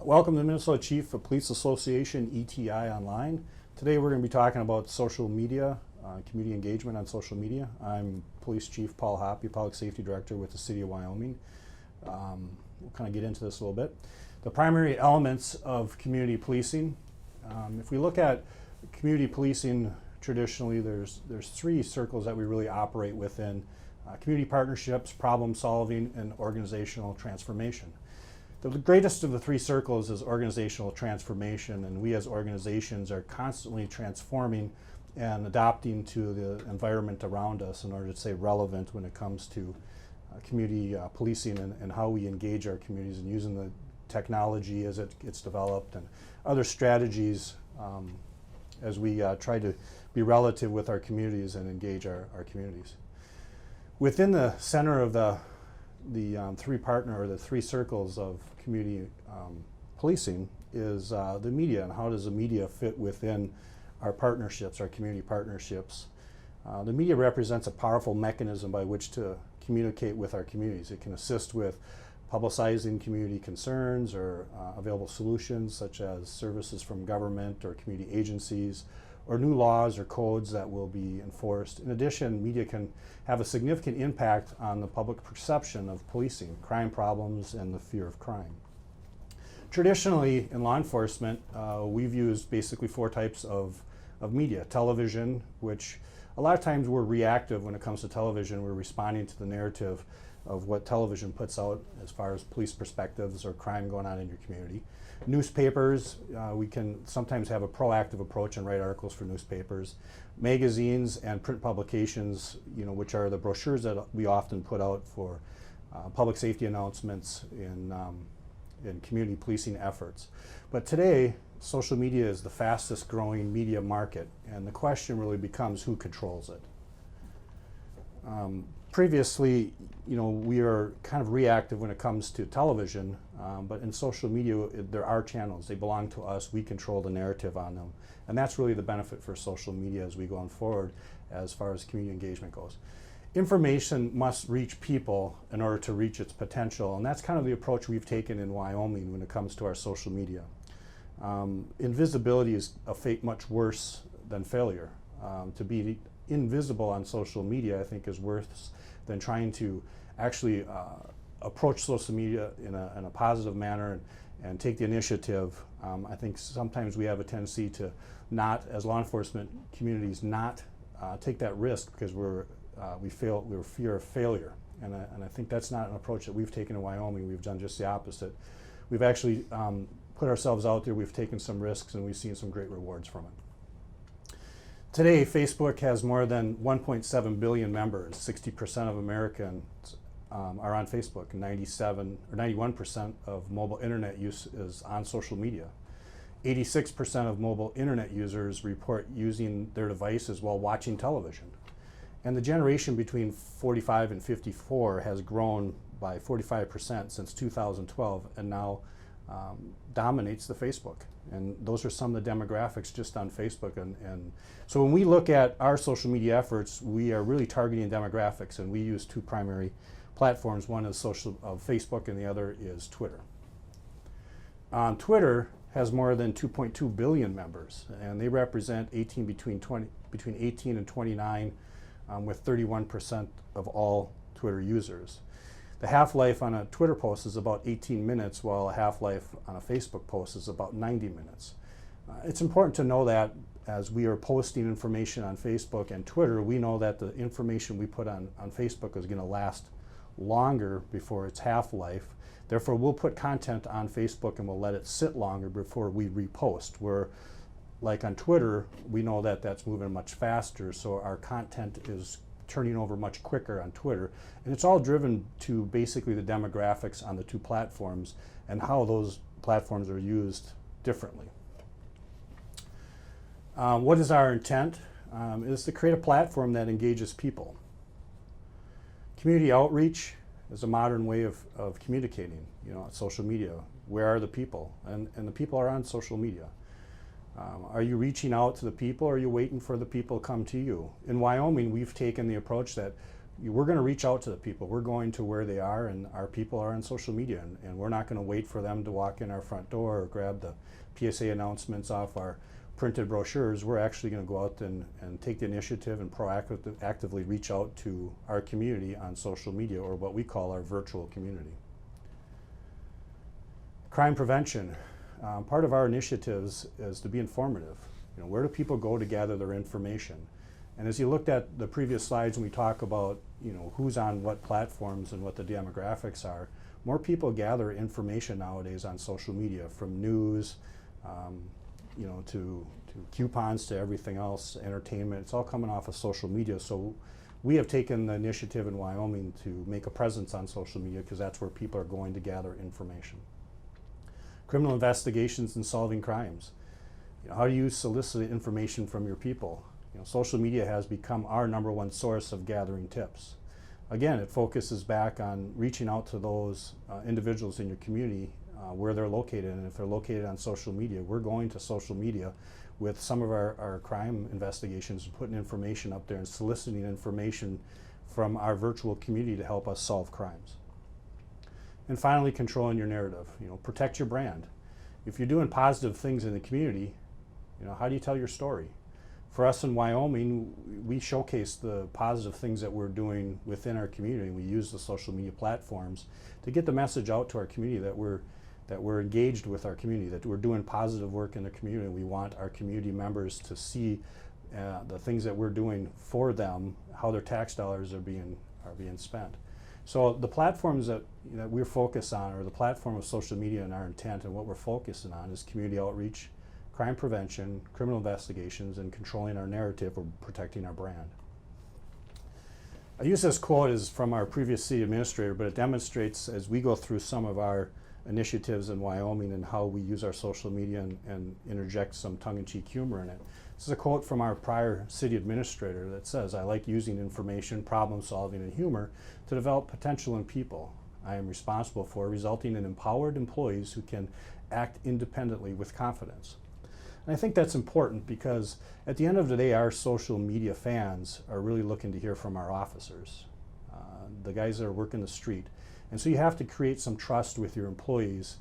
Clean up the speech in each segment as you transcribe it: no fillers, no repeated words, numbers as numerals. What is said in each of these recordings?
Welcome to Minnesota Chief of Police Association, ETI Online. Today we're going to be talking about social media, community engagement on social media. I'm Police Chief Paul Hoppy, Public Safety Director with the City of Wyoming. We'll kind of get into this a little bit. The primary elements of community policing. If we look at community policing, traditionally there's three circles that we really operate within. Community partnerships, problem solving, and organizational transformation. The greatest of the three circles is organizational transformation, and we as organizations are constantly transforming and adapting to the environment around us in order to stay relevant when it comes to community policing and how we engage our communities, and using the technology as it gets developed and other strategies as we try to be relative with our communities and engage our communities. Within the center of the three circles of community policing is the media, and how does the media fit within our partnerships, our community partnerships. The media represents a powerful mechanism by which to communicate with our communities. It can assist with publicizing community concerns or available solutions such as services from government or community agencies, or new laws or codes that will be enforced. In addition, media can have a significant impact on the public perception of policing, crime problems, and the fear of crime. Traditionally, in law enforcement, we've used basically four types of media. Television, which a lot of times we're reactive when it comes to television. We're responding to the narrative of what television puts out as far as police perspectives or crime going on in your community. Newspapers, we can sometimes have a proactive approach and write articles for newspapers. Magazines and print publications, which are the brochures that we often put out for public safety announcements in community policing efforts. But today, social media is the fastest growing media market, and the question really becomes who controls it. Previously, we are kind of reactive when it comes to television, but in social media, there are channels. They belong to us. We control the narrative on them. And that's really the benefit for social media as we go on forward as far as community engagement goes. Information must reach people in order to reach its potential, and that's kind of the approach we've taken in Wyoming when it comes to our social media. Invisibility is a fate much worse than failure. To be invisible on social media, I think, is worse than trying to actually approach social media in a positive manner and take the initiative. I think sometimes we have a tendency to not, as law enforcement communities, not take that risk because we're fear of failure. And I think that's not an approach that we've taken in Wyoming. We've done just the opposite. We've actually put ourselves out there, we've taken some risks, and we've seen some great rewards from it. Today, Facebook has more than 1.7 billion members. 60% of Americans are on Facebook. 91% of mobile internet use is on social media. 86% of mobile internet users report using their devices while watching television. And the generation between 45 and 54 has grown by 45% since 2012, and now dominates the Facebook. And those are some of the demographics just on Facebook. And so when we look at our social media efforts, we are really targeting demographics, and we use two primary platforms. One is Facebook, and the other is Twitter. Twitter has more than 2.2 billion members, and they represent between 18 and 29, with 31% of all Twitter users. The half-life on a Twitter post is about 18 minutes, while a half-life on a Facebook post is about 90 minutes. It's important to know that as we are posting information on Facebook and Twitter, we know that the information we put on Facebook is going to last longer before its half-life. Therefore, we'll put content on Facebook and we'll let it sit longer before we repost. Where, like on Twitter, we know that that's moving much faster, so our content is turning over much quicker on Twitter. And it's all driven to basically the demographics on the two platforms and how those platforms are used differently. What is our intent? Is to create a platform that engages people. Community outreach is a modern way of communicating, social media. Where are the people? And the people are on social media. Are you reaching out to the people, or are you waiting for the people to come to you? In Wyoming, we've taken the approach that we're going to reach out to the people. We're going to where they are, and our people are on social media, and we're not going to wait for them to walk in our front door or grab the PSA announcements off our printed brochures. We're actually going to go out and take the initiative and actively reach out to our community on social media, or what we call our virtual community. Crime prevention. Part of our initiatives is to be informative. Where do people go to gather their information? And as you looked at the previous slides, when we talk about who's on what platforms and what the demographics are, more people gather information nowadays on social media, from news, to coupons, to everything else, entertainment. It's all coming off of social media. So we have taken the initiative in Wyoming to make a presence on social media, because that's where people are going to gather information. Criminal investigations and solving crimes. How do you solicit information from your people? Social media has become our #1 source of gathering tips. Again, it focuses back on reaching out to those individuals in your community where they're located, and if they're located on social media, we're going to social media with some of our crime investigations, putting information up there and soliciting information from our virtual community to help us solve crimes. And finally, controlling your narrative. Protect your brand. If you're doing positive things in the community, how do you tell your story? For us in Wyoming, we showcase the positive things that we're doing within our community. We use the social media platforms to get the message out to our community that we're engaged with our community, that we're doing positive work in the community. We want our community members to see the things that we're doing for them, how their tax dollars are being spent. So the platforms that we're focused on, or the platform of social media, and our intent and what we're focusing on, is community outreach, crime prevention, criminal investigations, and controlling our narrative, or protecting our brand. I use this quote as from our previous city administrator, but it demonstrates, as we go through some of our initiatives in Wyoming and how we use our social media and interject some tongue-in-cheek humor in it. This is a quote from our prior city administrator that says, "I like using information, problem solving, and humor to develop potential in people. I am responsible for resulting in empowered employees who can act independently with confidence." And I think that's important, because at the end of the day, our social media fans are really looking to hear from our officers, the guys that are working the street. And so you have to create some trust with your employees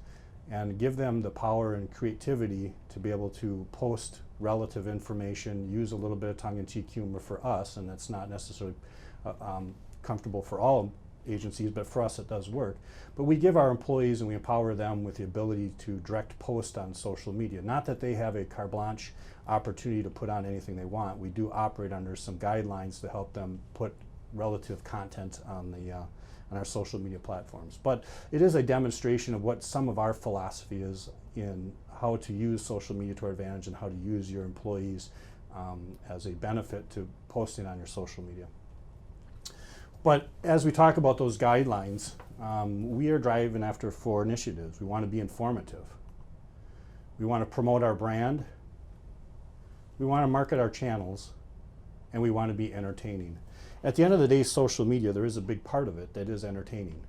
and give them the power and creativity to be able to post relative information, use a little bit of tongue-in-cheek humor for us, and that's not necessarily comfortable for all agencies, but for us it does work. But we give our employees and we empower them with the ability to direct post on social media. Not that they have a carte blanche opportunity to put on anything they want. We do operate under some guidelines to help them put relative content on our social media platforms. But it is a demonstration of what some of our philosophy is in how to use social media to our advantage, and how to use your employees as a benefit to posting on your social media. But as we talk about those guidelines, we are driving after 4 initiatives. We want to be informative. We want to promote our brand. We want to market our channels. And we want to be entertaining. At the end of the day, social media, there is a big part of it that is entertaining.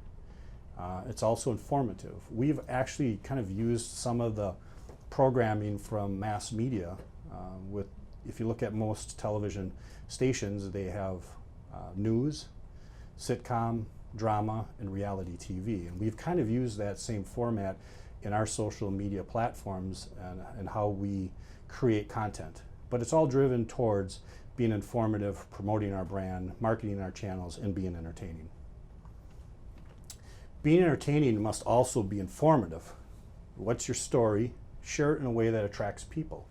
It's also informative. We've actually kind of used some of the programming from mass media. If you look at most television stations, they have news, sitcom, drama, and reality TV. And we've kind of used that same format in our social media platforms and how we create content. But it's all driven towards being informative, promoting our brand, marketing our channels, and being entertaining. Being entertaining must also be informative. What's your story? Share it in a way that attracts people.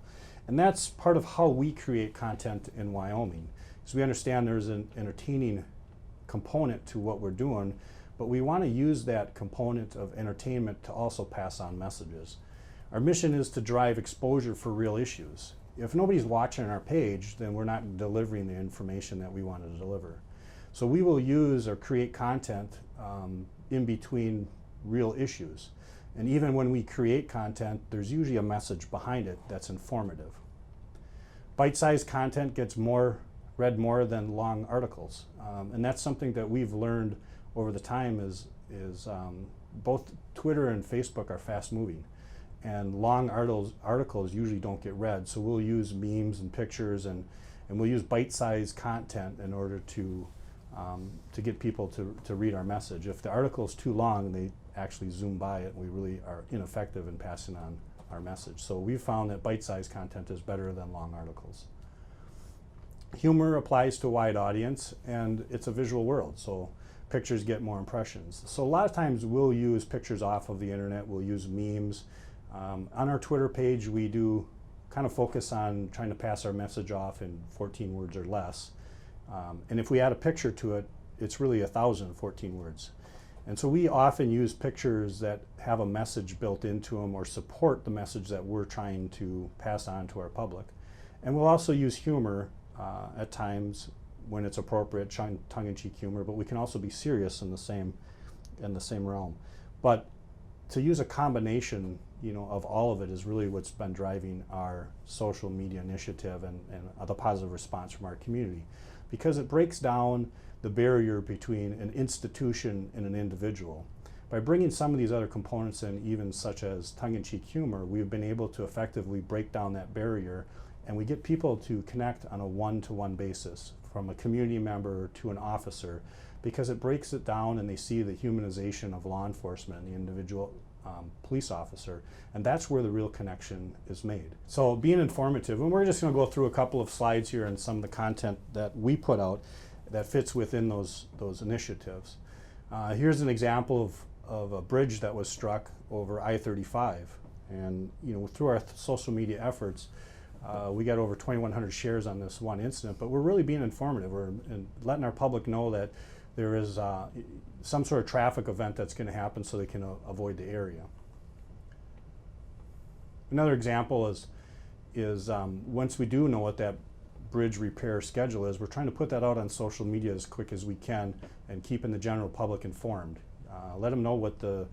And that's part of how we create content in Wyoming. So we understand there's an entertaining component to what we're doing, but we want to use that component of entertainment to also pass on messages. Our mission is to drive exposure for real issues. If nobody's watching our page, then we're not delivering the information that we want to deliver. So we will use or create content in between real issues. And even when we create content, there's usually a message behind it that's informative. Bite-sized content gets read more than long articles. And that's something that we've learned over the time is both Twitter and Facebook are fast moving. And long articles usually don't get read. So we'll use memes and pictures and we'll use bite-sized content in order to to get people to read our message. If the article is too long, they actually zoom by it, and we really are ineffective in passing on our message. So we've found that bite-sized content is better than long articles. Humor applies to a wide audience, and it's a visual world, so pictures get more impressions. So a lot of times we'll use pictures off of the internet, we'll use memes. On our Twitter page, we do kind of focus on trying to pass our message off in 14 words or less. And if we add a picture to it, it's really 1,014 words. And so we often use pictures that have a message built into them or support the message that we're trying to pass on to our public. And we'll also use humor at times when it's appropriate, tongue-in-cheek humor, but we can also be serious in the same realm. But to use a combination, of all of it is really what's been driving our social media initiative and the positive response from our community, because it breaks down the barrier between an institution and an individual. By bringing some of these other components in, even such as tongue-in-cheek humor, we've been able to effectively break down that barrier, and we get people to connect on a one-to-one basis, from a community member to an officer, because it breaks it down and they see the humanization of law enforcement and the individual police officer, and that's where the real connection is made. So being informative, and we're just going to go through a couple of slides here and some of the content that we put out that fits within those initiatives. Here's an example of a bridge that was struck over I-35, and through our social media efforts, we got over 2,100 shares on this one incident, but we're really being informative. We're letting our public know that there is some sort of traffic event that's going to happen so they can avoid the area. Another example is once we do know what that bridge repair schedule is, we're trying to put that out on social media as quick as we can and keeping the general public informed. Let them know what the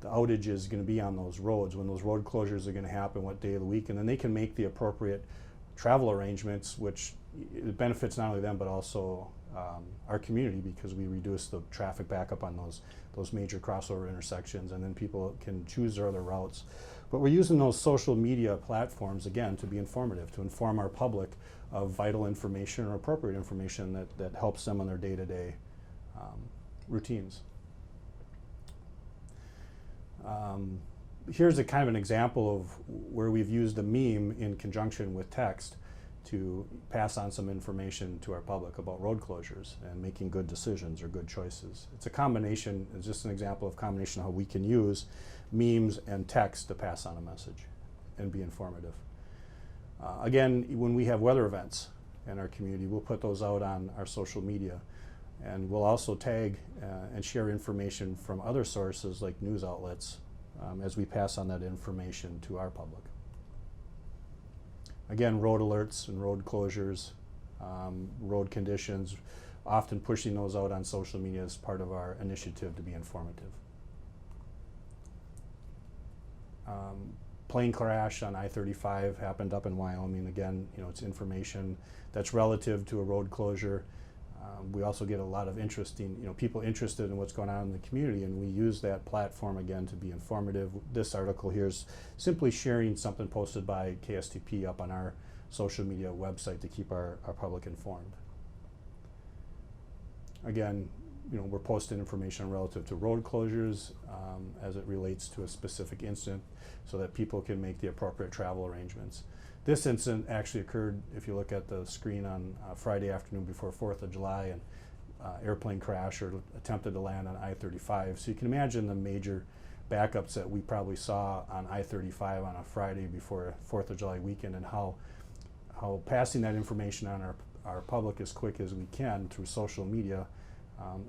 outage is going to be on those roads, when those road closures are going to happen, what day of the week, and then they can make the appropriate travel arrangements, which it benefits not only them but also our community, because we reduce the traffic backup on those major crossover intersections, and then people can choose their other routes. But we're using those social media platforms, again, to be informative, to inform our public of vital information or appropriate information that helps them on their day-to-day routines. Here's a kind of an example of where we've used a meme in conjunction with text to pass on some information to our public about road closures and making good decisions or good choices. It's a combination, it's just an example of combination of how we can use memes and text to pass on a message and be informative. Again, when we have weather events in our community, we'll put those out on our social media, and we'll also tag and share information from other sources like news outlets as we pass on that information to our public. Again, road alerts and road closures, road conditions, often pushing those out on social media as part of our initiative to be informative. Plane crash on I-35 happened up in Wyoming. Again, it's information that's relative to a road closure. We also get a lot of people interested in what's going on in the community, and we use that platform again to be informative. This article here is simply sharing something posted by KSTP up on our social media website to keep our public informed. Again, we're posting information relative to road closures as it relates to a specific incident so that people can make the appropriate travel arrangements. This incident actually occurred, if you look at the screen, on Friday afternoon before 4th of July, and airplane crash or attempted to land on I-35. So you can imagine the major backups that we probably saw on I-35 on a Friday before 4th of July weekend, and how passing that information on our public as quick as we can through social media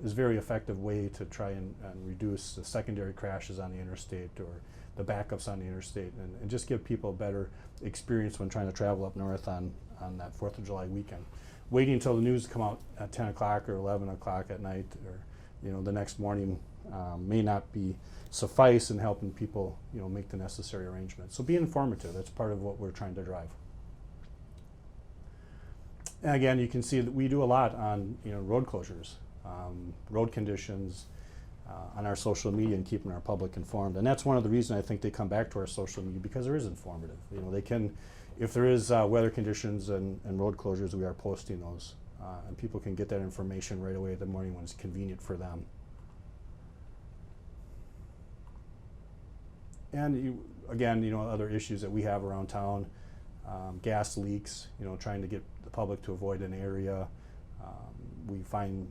is a very effective way to try and reduce the secondary crashes on the interstate or the backups on the interstate, and just give people a better experience when trying to travel up north on that 4th of July weekend. Waiting until the news come out at 10 o'clock or 11 o'clock at night or the next morning may not be suffice in helping people make the necessary arrangements. So be informative. That's part of what we're trying to drive. And again, you can see that we do a lot on road closures, road conditions, on our social media, and keeping our public informed. And that's one of the reasons I think they come back to our social media, because there is informative. They can, if there is weather conditions and road closures, we are posting those and people can get that information right away in the morning when it's convenient for them. And again, other issues that we have around town, gas leaks, trying to get the public to avoid an area. We find,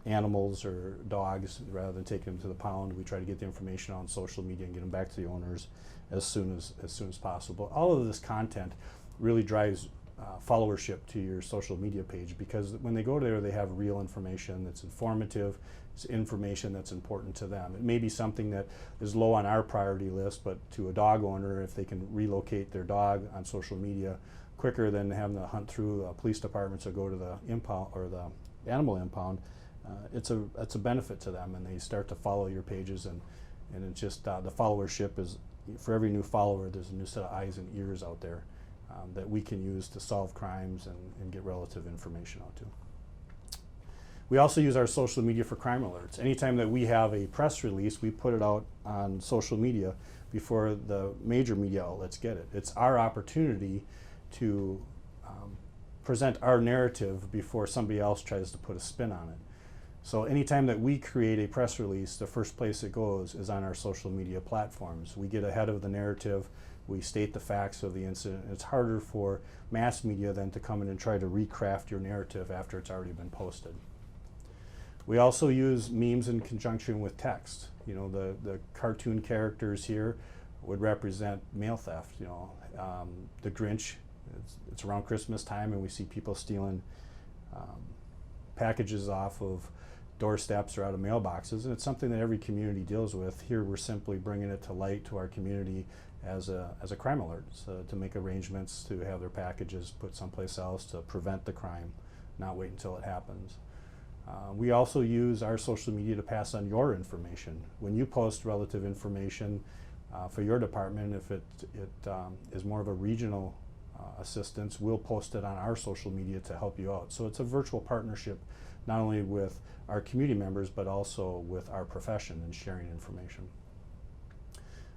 animals or dogs, rather than taking them to the pound, we try to get the information on social media and get them back to the owners as soon as possible. All of this content really drives followership to your social media page, because when they go there, they have real information that's informative. It's information that's important to them. It may be something that is low on our priority list, but to a dog owner, if they can relocate their dog on social media quicker than having to hunt through police departments or go to the impound or the animal impound, it's a benefit to them, and they start to follow your pages, and it's just the followership is, for every new follower, there's a new set of eyes and ears out there that we can use to solve crimes and get relative information out to. We also use our social media for crime alerts. Anytime that we have a press release, we put it out on social media before the major media outlets get it. It's our opportunity to present our narrative before somebody else tries to put a spin on it. So anytime that we create a press release, the first place it goes is on our social media platforms. We get ahead of the narrative, we state the facts of the incident. It's harder for mass media than to come in and try to recraft your narrative after it's already been posted. We also use memes in conjunction with text. The cartoon characters here would represent mail theft. The Grinch, it's around Christmas time, and we see people stealing packages off of doorsteps or out of mailboxes, and it's something that every community deals with. Here we're simply bringing it to light to our community as a crime alert, so to make arrangements to have their packages put someplace else to prevent the crime, not wait until it happens. We also use our social media to pass on your information. When you post relative information for your department, if it is more of a regional assistance, we'll post it on our social media to help you out. So it's a virtual partnership, not only with our community members, but also with our profession and sharing information.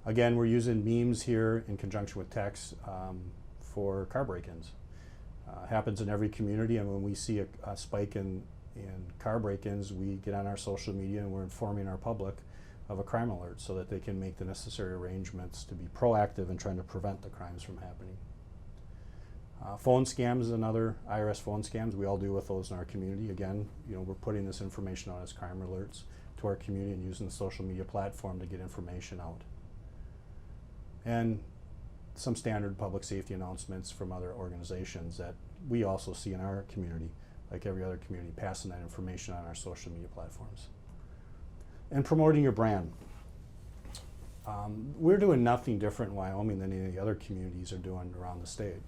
Again, we're using memes here in conjunction with text for car break-ins. Happens in every community, and when we see a spike in car break-ins, we get on our social media and we're informing our public of a crime alert so that they can make the necessary arrangements to be proactive in trying to prevent the crimes from happening. Phone scams is another, IRS phone scams. We all deal with those in our community. Again, we're putting this information out as crime alerts to our community and using the social media platform to get information out. And some standard public safety announcements from other organizations that we also see in our community, like every other community, passing that information on our social media platforms. And promoting your brand. We're doing nothing different in Wyoming than any of the other communities are doing around the state.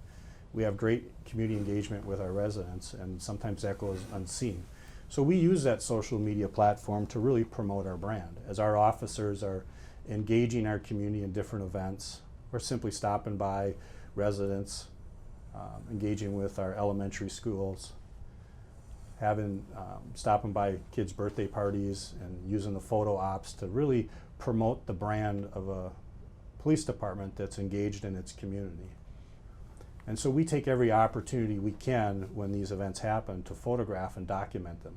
We have great community engagement with our residents, and sometimes that goes unseen. So we use that social media platform to really promote our brand. As our officers are engaging our community in different events, or simply stopping by residents, engaging with our elementary schools, stopping by kids' birthday parties, and using the photo ops to really promote the brand of a police department that's engaged in its community. And so we take every opportunity we can when these events happen to photograph and document them,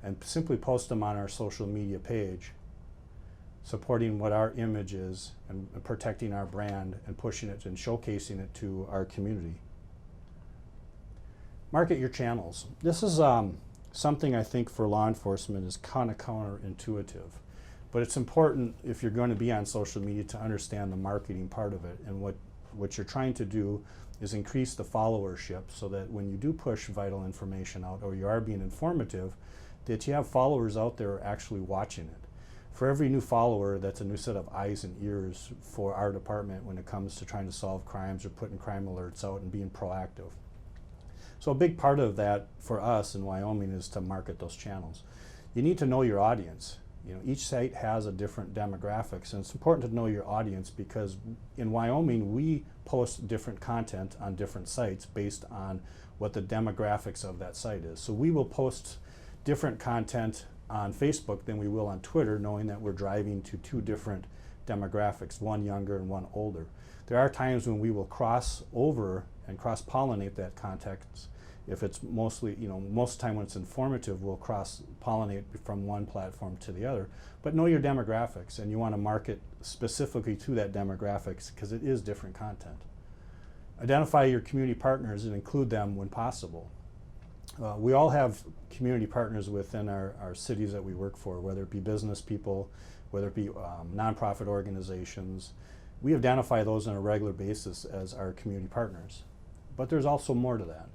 and simply post them on our social media page, supporting what our image is and protecting our brand and pushing it and showcasing it to our community. Market your channels. This is something I think for law enforcement is kind of counterintuitive, but it's important if you're going to be on social media to understand the marketing part of it. And what you're trying to do is increase the followership so that when you do push vital information out, or you are being informative, that you have followers out there actually watching it. For every new follower, that's a new set of eyes and ears for our department when it comes to trying to solve crimes or putting crime alerts out and being proactive. So a big part of that for us in Wyoming is to market those channels. You need to know your audience. Each site has a different demographics, and it's important to know your audience because in Wyoming we post different content on different sites based on what the demographics of that site is. So we will post different content on Facebook than we will on Twitter, knowing that we're driving to two different demographics, one younger and one older. There are times when we will cross over and cross-pollinate that context If it's mostly, most of the time when it's informative, we'll cross-pollinate from one platform to the other. But know your demographics, and you want to market specifically to that demographics because it is different content. Identify your community partners and include them when possible. We all have community partners within our cities that we work for, whether it be business people, whether it be nonprofit organizations. We identify those on a regular basis as our community partners. But there's also more to that.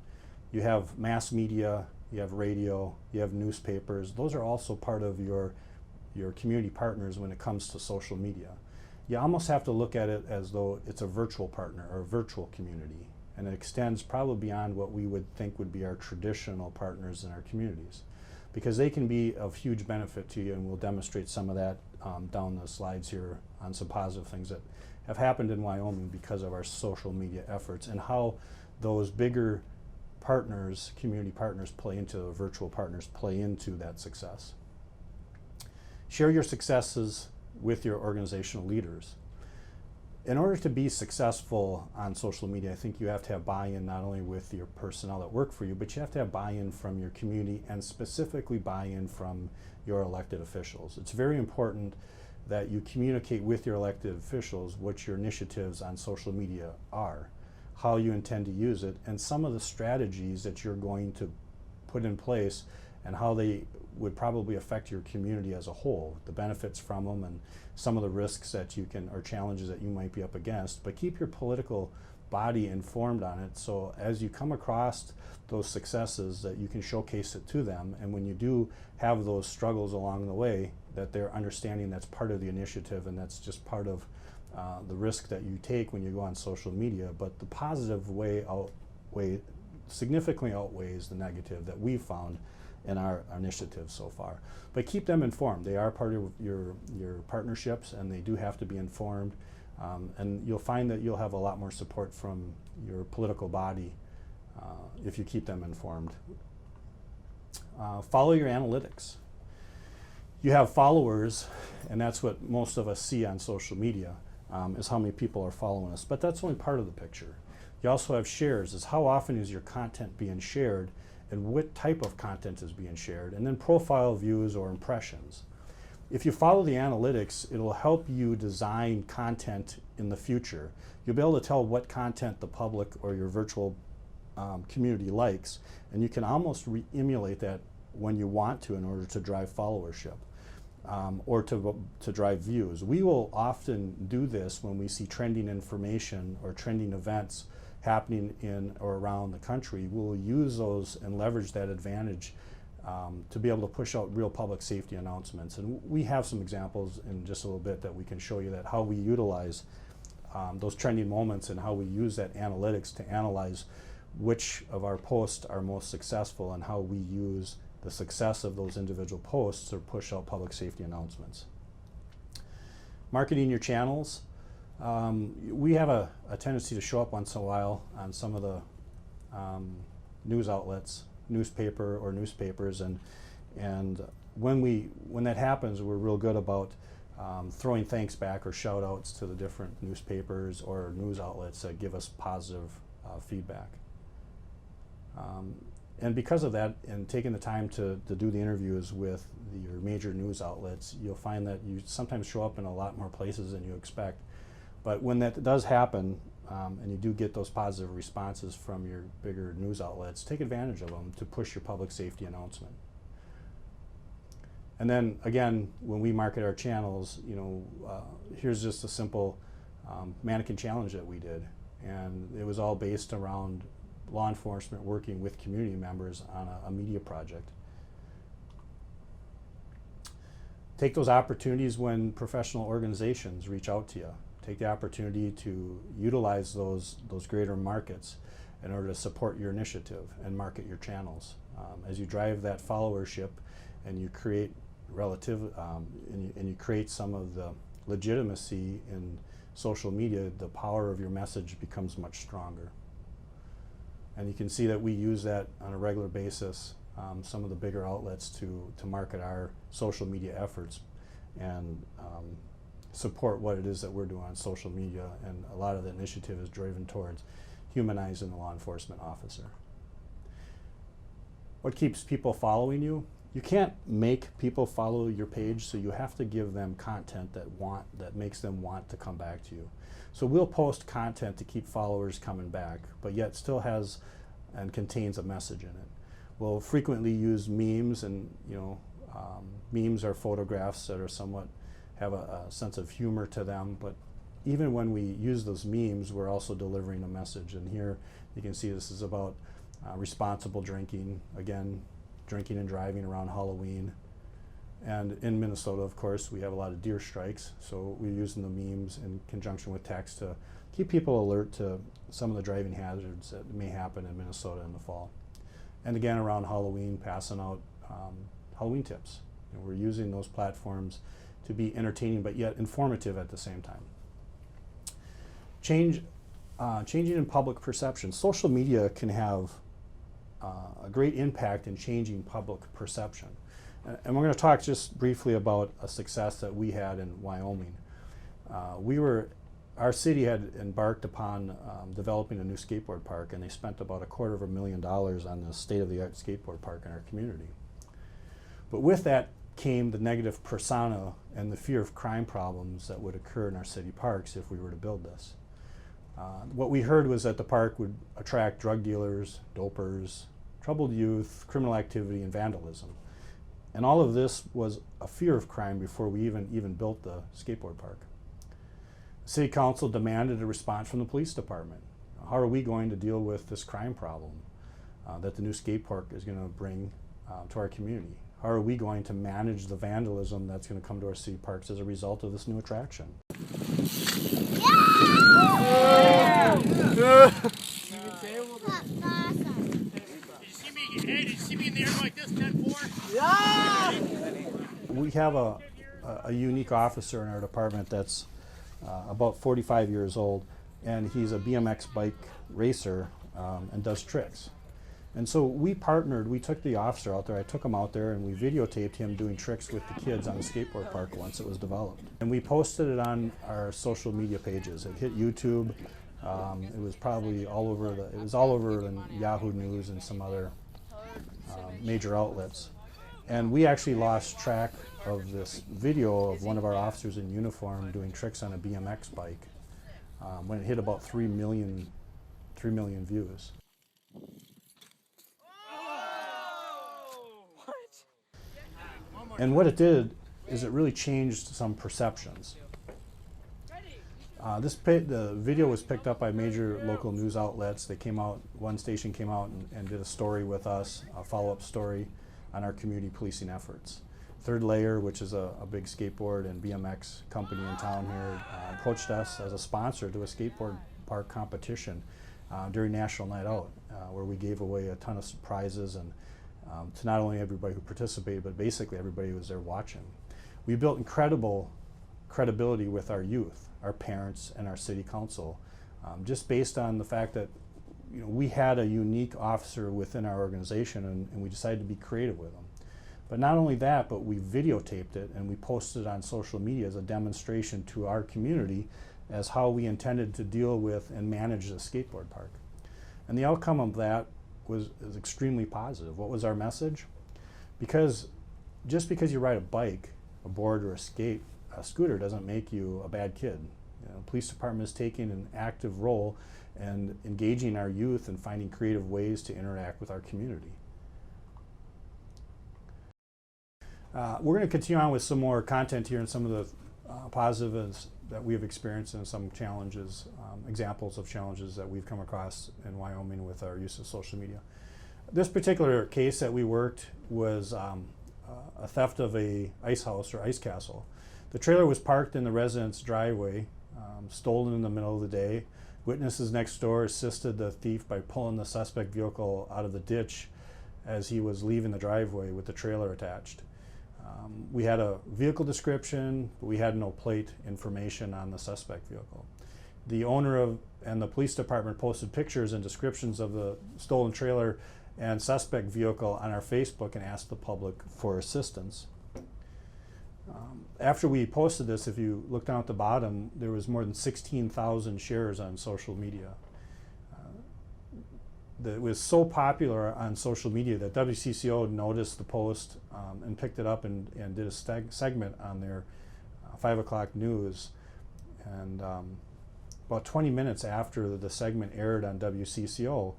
You have mass media, you have radio, you have newspapers. Those are also part of your community partners when it comes to social media. You almost have to look at it as though it's a virtual partner or a virtual community, and it extends probably beyond what we would think would be our traditional partners in our communities, because they can be of huge benefit to you, and we'll demonstrate some of that down the slides here on some positive things that have happened in Wyoming because of our social media efforts, and how those bigger partners, community partners, virtual partners play into that success. Share your successes with your organizational leaders. In order to be successful on social media, I think you have to have buy-in not only with your personnel that work for you, but you have to have buy-in from your community, and specifically buy-in from your elected officials. It's very important that you communicate with your elected officials what your initiatives on social media are, how you intend to use it, and some of the strategies that you're going to put in place and how they would probably affect your community as a whole, the benefits from them and some of the risks that you can, or challenges that you might be up against. But keep your political body informed on it, so as you come across those successes that you can showcase it to them, and when you do have those struggles along the way, that they're understanding that's part of the initiative and that's just part of the risk that you take when you go on social media. But the positive way significantly outweighs the negative that we've found in our initiatives so far. But keep them informed. They are part of your partnerships, and they do have to be informed. And you'll find that you'll have a lot more support from your political body if you keep them informed. Follow your analytics. You have followers, and that's what most of us see on social media, is how many people are following us. But that's only part of the picture. You also have shares, is how often is your content being shared, and what type of content is being shared, and then profile views or impressions. If you follow the analytics, it'll help you design content in the future. You'll be able to tell what content the public or your virtual community likes, and you can almost emulate that when you want to in order to drive followership or to drive views. We will often do this when we see trending information or trending events happening in or around the country. We'll use those and leverage that advantage to be able to push out real public safety announcements. And we have some examples in just a little bit that we can show you that how we utilize those trending moments and how we use that analytics to analyze which of our posts are most successful and how we use the success of those individual posts to push out public safety announcements. Marketing your channels. We have a tendency to show up once in a while on some of the news outlets, newspaper or newspapers, and when that happens, we're real good about throwing thanks back or shout outs to the different newspapers or news outlets that give us positive feedback. And because of that, and taking the time to do the interviews with your major news outlets, you'll find that you sometimes show up in a lot more places than you expect. But when that does happen, and you do get those positive responses from your bigger news outlets, take advantage of them to push your public safety announcement. And then again, when we market our channels, here's just a simple mannequin challenge that we did. And it was all based around law enforcement working with community members on a media project. Take those opportunities when professional organizations reach out to you. Take the opportunity to utilize those greater markets in order to support your initiative and market your channels. As you drive that followership and you create and you create some of the legitimacy in social media, the power of your message becomes much stronger. And you can see that we use that on a regular basis, some of the bigger outlets to market our social media efforts and support what it is that we're doing on social media, and a lot of the initiative is driven towards humanizing the law enforcement officer. What keeps people following you? You can't make people follow your page, so you have to give them content that makes them want to come back to you. So we'll post content to keep followers coming back, but yet still has and contains a message in it. We'll frequently use memes, and memes are photographs that are somewhat have a sense of humor to them, but even when we use those memes, we're also delivering a message. And here you can see this is about responsible drinking, again, drinking and driving around Halloween. And in Minnesota, of course, we have a lot of deer strikes, so we're using the memes in conjunction with text to keep people alert to some of the driving hazards that may happen in Minnesota in the fall. And again, around Halloween, passing out Halloween tips. We're using those platforms to be entertaining but yet informative at the same time. Changing in public perception. Social media can have a great impact in changing public perception. And we're going to talk just briefly about a success that we had in Wyoming. Our city had embarked upon developing a new skateboard park, and they spent about $250,000 on the state-of-the-art skateboard park in our community. But with that came the negative persona and the fear of crime problems that would occur in our city parks if we were to build this. What we heard was that the park would attract drug dealers, dopers, troubled youth, criminal activity, and vandalism. And all of this was a fear of crime before we even built the skateboard park. The City Council demanded a response from the police department. How are we going to deal with this crime problem that the new skate park is going to bring to our community? How are we going to manage the vandalism that's going to come to our city parks as a result of this new attraction? Did you see me in the air like this, 10-4? We have a unique officer in our department that's about 45 years old, and he's a BMX bike racer and does tricks. And so we took the officer out there, I took him out there, and we videotaped him doing tricks with the kids on the skateboard park once it was developed. And we posted it on our social media pages. It hit YouTube. It was probably all over the Yahoo News and some other major outlets. And we actually lost track of this video of one of our officers in uniform doing tricks on a BMX bike when it hit about 3 million views. And what it did is it really changed some perceptions. The video was picked up by major local news outlets. They came out, one station came out and did a story with us, a follow-up story on our community policing efforts. Third Layer, which is a big skateboard and BMX company in town here, approached us as a sponsor to a skateboard park competition during National Night Out, where we gave away a ton of prizes and to not only everybody who participated, but basically everybody who was there watching. We built incredible credibility with our youth, our parents, and our city council, just based on the fact that we had a unique officer within our organization, and we decided to be creative with them. But not only that, but we videotaped it and we posted it on social media as a demonstration to our community as how we intended to deal with and manage the skateboard park. And the outcome of that is extremely positive. What was our message? Just because you ride a bike, a board, or a scooter doesn't make you a bad kid. The police department is taking an active role and engaging our youth and finding creative ways to interact with our community. We're going to continue on with some more content here and some of the positives that we have experienced and some challenges, examples of challenges that we've come across in Wyoming with our use of social media. This particular case that we worked was a theft of a ice house or ice castle. The trailer was parked in the resident's driveway, stolen in the middle of the day. Witnesses next door assisted the thief by pulling the suspect vehicle out of the ditch as he was leaving the driveway with the trailer attached. We had a vehicle description, but we had no plate information on the suspect vehicle. The owner and the police department posted pictures and descriptions of the stolen trailer and suspect vehicle on our Facebook and asked the public for assistance. After we posted this, if you look down at the bottom, there was more than 16,000 shares on social media. that it was so popular on social media that WCCO noticed the post and picked it up and did a segment on their 5 o'clock news. And about 20 minutes after the segment aired on WCCO,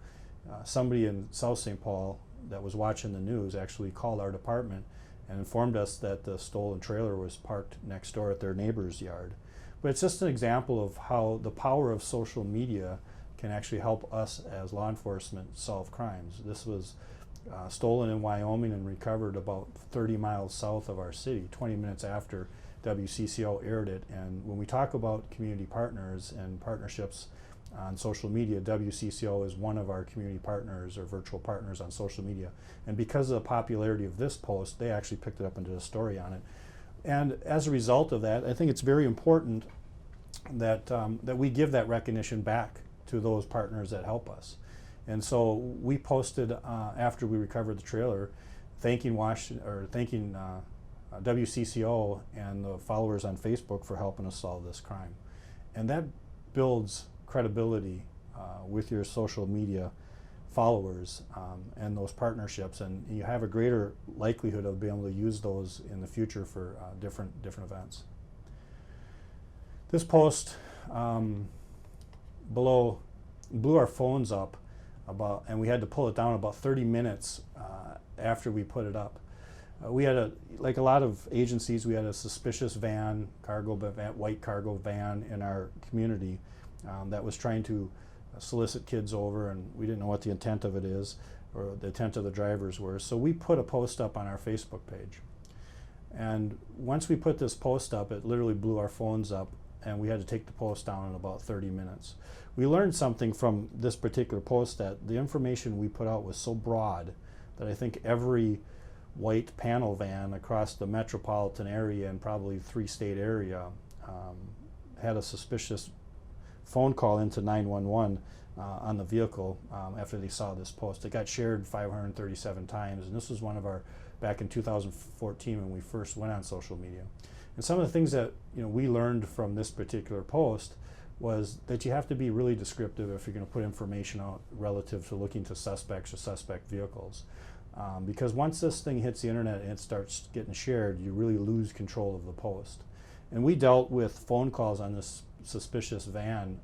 somebody in South St. Paul that was watching the news actually called our department and informed us that the stolen trailer was parked next door at their neighbor's yard. But it's just an example of how the power of social media can actually help us as law enforcement solve crimes. This was stolen in Wyoming and recovered about 30 miles south of our city, 20 minutes after WCCO aired it. And when we talk about community partners and partnerships on social media, WCCO is one of our community partners or virtual partners on social media. And because of the popularity of this post, they actually picked it up and did a story on it. And as a result of that, I think it's very important that, that we give that recognition back to those partners that help us. And so we posted after we recovered the trailer, thanking WCCO and the followers on Facebook for helping us solve this crime. And that builds credibility with your social media followers and those partnerships, and you have a greater likelihood of being able to use those in the future for different events. This post below blew our phones up and we had to pull it down about 30 minutes after we put it up. We had like a lot of agencies, we had a suspicious van, white cargo van in our community that was trying to solicit kids over, and we didn't know what the intent of it is or the intent of the drivers were. So we put a post up on our Facebook page. And once we put this post up, it literally blew our phones up, and we had to take the post down in about 30 minutes. We learned something from this particular post, that the information we put out was so broad that I think every white panel van across the metropolitan area and probably 3-state area had a suspicious phone call into 911 on the vehicle after they saw this post. It got shared 537 times, and this was one of our, back in 2014 when we first went on social media. And some of the things that we learned from this particular post was that you have to be really descriptive if you're going to put information out relative to looking to suspects or suspect vehicles. Because once this thing hits the internet and it starts getting shared, you really lose control of the post. And we dealt with phone calls on this suspicious van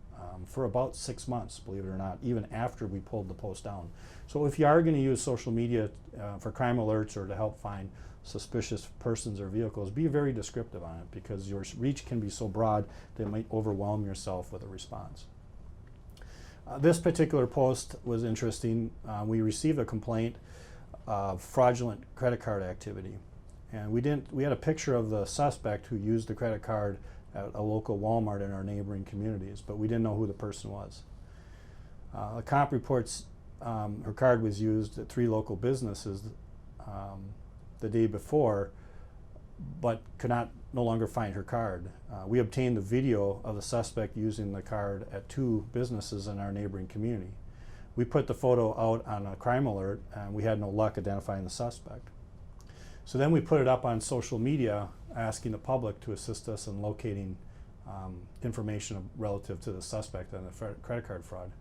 for about 6 months, believe it or not, even after we pulled the post down. So if you are going to use social media for crime alerts or to help find suspicious persons or vehicles, be very descriptive on it, because your reach can be so broad that it might overwhelm yourself with a response. This particular post was interesting. We received a complaint of fraudulent credit card activity. And we had a picture of the suspect who used the credit card at a local Walmart in our neighboring communities, but we didn't know who the person was. The comp reports her card was used at 3 local businesses the day before, but could no longer find her card. We obtained the video of the suspect using the card at 2 businesses in our neighboring community. We put the photo out on a crime alert, and we had no luck identifying the suspect. So then we put it up on social media, asking the public to assist us in locating information relative to the suspect and the credit card fraud.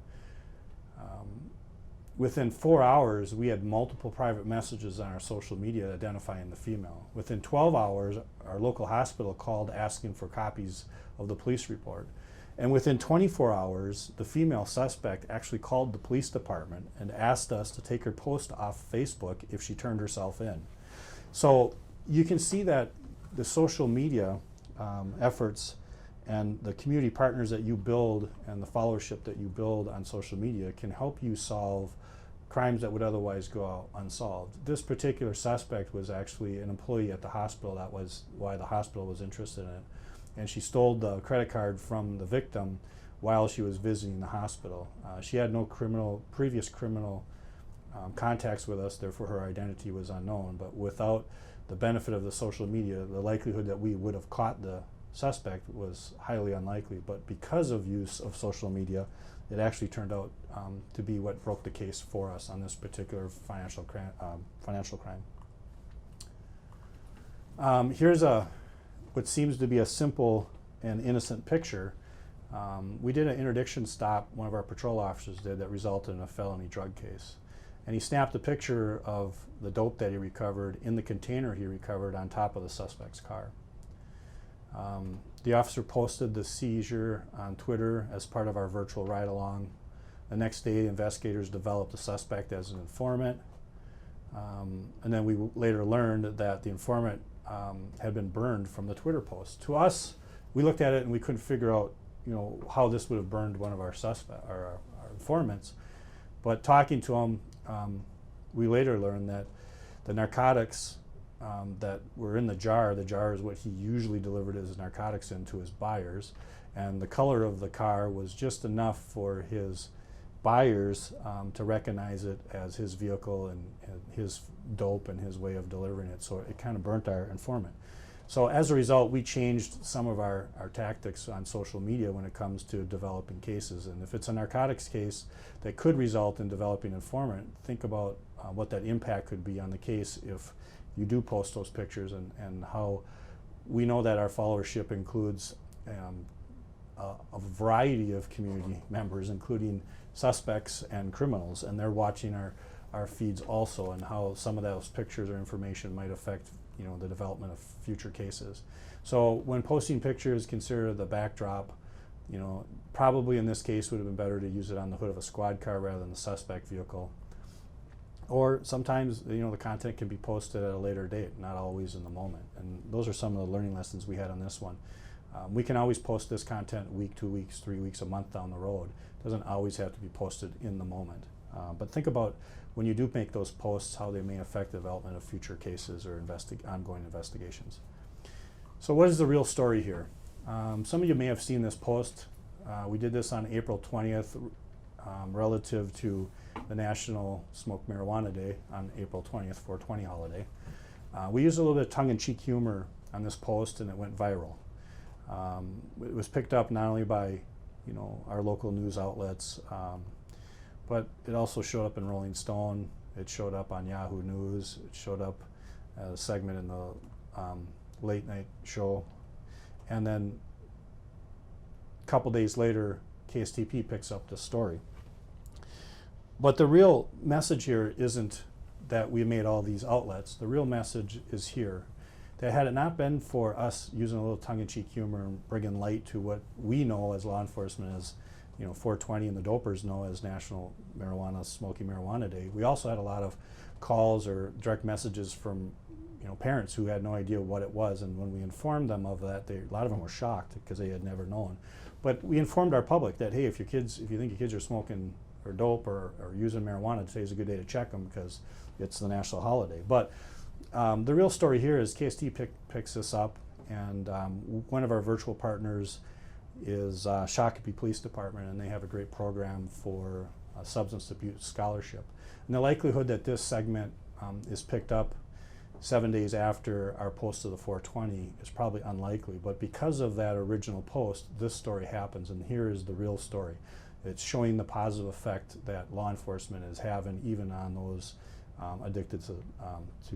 Within 4 hours, we had multiple private messages on our social media identifying the female. Within 12 hours, our local hospital called asking for copies of the police report. And within 24 hours, the female suspect actually called the police department and asked us to take her post off Facebook if she turned herself in. So you can see that the social media efforts and the community partners that you build and the followership that you build on social media can help you solve crimes that would otherwise go out unsolved. This particular suspect was actually an employee at the hospital. That was why the hospital was interested in it. And she stole the credit card from the victim while she was visiting the hospital. She had no previous criminal contacts with us, therefore her identity was unknown. But without the benefit of the social media, the likelihood that we would have caught the suspect was highly unlikely. But because of use of social media, it actually turned out to be what broke the case for us on this particular financial crime. Here's what seems to be a simple and innocent picture. We did an interdiction stop, one of our patrol officers did, that resulted in a felony drug case. And he snapped a picture of the dope that he recovered in the container he recovered on top of the suspect's car. The officer posted the seizure on Twitter as part of our virtual ride-along. The next day, investigators developed the suspect as an informant. And then we later learned that the informant had been burned from the Twitter post. To us, we looked at it and we couldn't figure out, how this would have burned one of our our informants. But talking to him, we later learned that the narcotics that were in the jar is what he usually delivered his narcotics into his buyers, and the color of the car was just enough for his buyers to recognize it as his vehicle and his dope and his way of delivering it. So it kind of burnt our informant. So as a result, we changed some of our tactics on social media when it comes to developing cases. And if it's a narcotics case that could result in developing an informant, think about what that impact could be on the case if you do post those pictures, and how we know that our followership includes a variety of community members, including suspects and criminals, and they're watching our feeds also, and how some of those pictures or information might affect the development of future cases. So when posting pictures, consider the backdrop. Probably in this case would have been better to use it on the hood of a squad car rather than the suspect vehicle. Or sometimes the content can be posted at a later date, not always in the moment. And those are some of the learning lessons we had on this one. We can always post this content week, 2 weeks, 3 weeks, a month down the road. It doesn't always have to be posted in the moment. But think about when you do make those posts, how they may affect the development of future cases or ongoing investigations. So what is the real story here? Some of you may have seen this post. We did this on April 20th relative to the National Smoke Marijuana Day on April 20th, 420 holiday. We used a little bit of tongue-in-cheek humor on this post, and it went viral. It was picked up not only by our local news outlets, but it also showed up in Rolling Stone. It showed up on Yahoo News. It showed up as a segment in the late night show. And then a couple days later, KSTP picks up the story. But the real message here isn't that we made all these outlets. The real message is here. That had it not been for us using a little tongue-in-cheek humor and bringing light to what we know as law enforcement as 420 and the dopers know as National Smoking Marijuana Day. We also had a lot of calls or direct messages from parents who had no idea what it was, and when we informed them of that, a lot of them were shocked because they had never known. But we informed our public that, hey, if you think your kids are smoking or dope or using marijuana, today's a good day to check them because it's the national holiday. But the real story here is KST picks this up, and one of our virtual partners is Shakopee Police Department, and they have a great program for substance abuse scholarship. And the likelihood that this segment is picked up 7 days after our post of the 420 is probably unlikely, but because of that original post, this story happens, and here is the real story. It's showing the positive effect that law enforcement is having even on those addicted to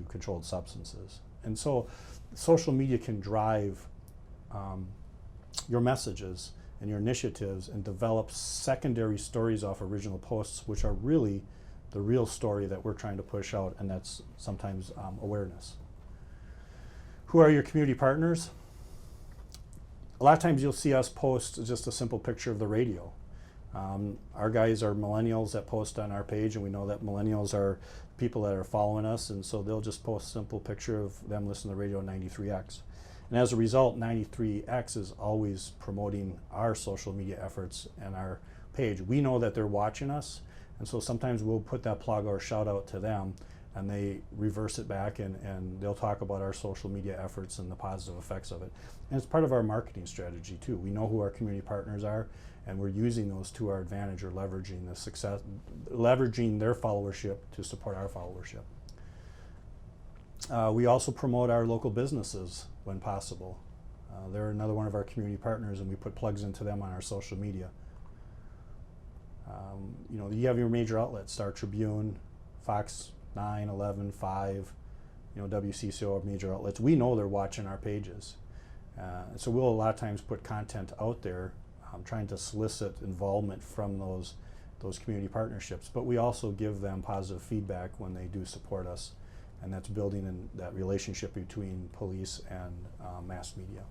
controlled substances. And so social media can drive your messages and your initiatives and develop secondary stories off original posts, which are really the real story that we're trying to push out, and that's sometimes awareness. Who are your community partners? A lot of times you'll see us post just a simple picture of the radio. Our guys are millennials that post on our page, and we know that millennials are people that are following us, and so they'll just post a simple picture of them listening to the radio on 93X. And as a result, 93X is always promoting our social media efforts and our page. We know that they're watching us, and so sometimes we'll put that plug or shout out to them, and they reverse it back, and they'll talk about our social media efforts and the positive effects of it. And it's part of our marketing strategy too. We know who our community partners are, and we're using those to our advantage, or leveraging the success, leveraging their followership to support our followership. We also promote our local businesses when possible. They're another one of our community partners, and we put plugs into them on our social media. You have your major outlets, Star Tribune, Fox 9, 11, 5, WCCO, major outlets. We know they're watching our pages. So we'll a lot of times put content out there trying to solicit involvement from those community partnerships. But we also give them positive feedback when they do support us, and that's building in that relationship between police and mass media.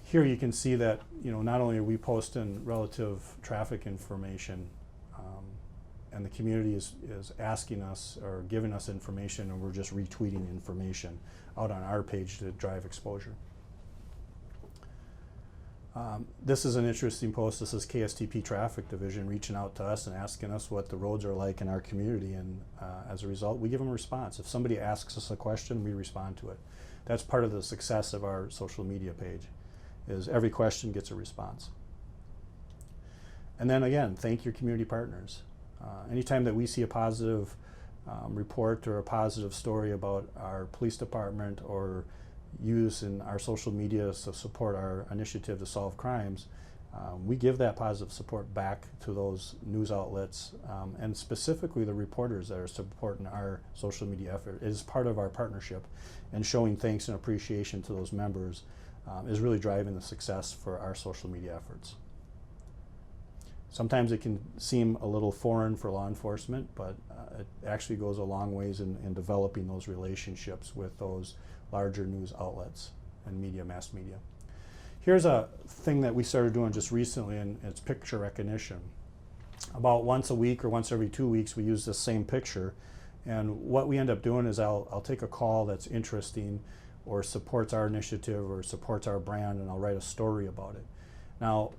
Here you can see that, you know, not only are we posting relative traffic information, and the community is asking us or giving us information, and we're just retweeting information out on our page to drive exposure. This is an interesting post. This is KSTP Traffic Division reaching out to us and asking us what the roads are like in our community, and as a result, we give them a response. If somebody asks us a question, we respond to it. That's part of the success of our social media page, is every question gets a response. And then again, thank your community partners. Anytime that we see a positive report or a positive story about our police department or use in our social media to support our initiative to solve crimes, we give that positive support back to those news outlets, and specifically the reporters that are supporting our social media effort. It is part of our partnership, and showing thanks and appreciation to those members is really driving the success for our social media efforts. Sometimes it can seem a little foreign for law enforcement, but it actually goes a long ways in developing those relationships with those larger news outlets and media, mass media. Here's a thing that we started doing just recently, and it's picture recognition. About once a week or once every 2 weeks, we use this same picture, and what we end up doing is I'll take a call that's interesting or supports our initiative or supports our brand, and I'll write a story about it. Now,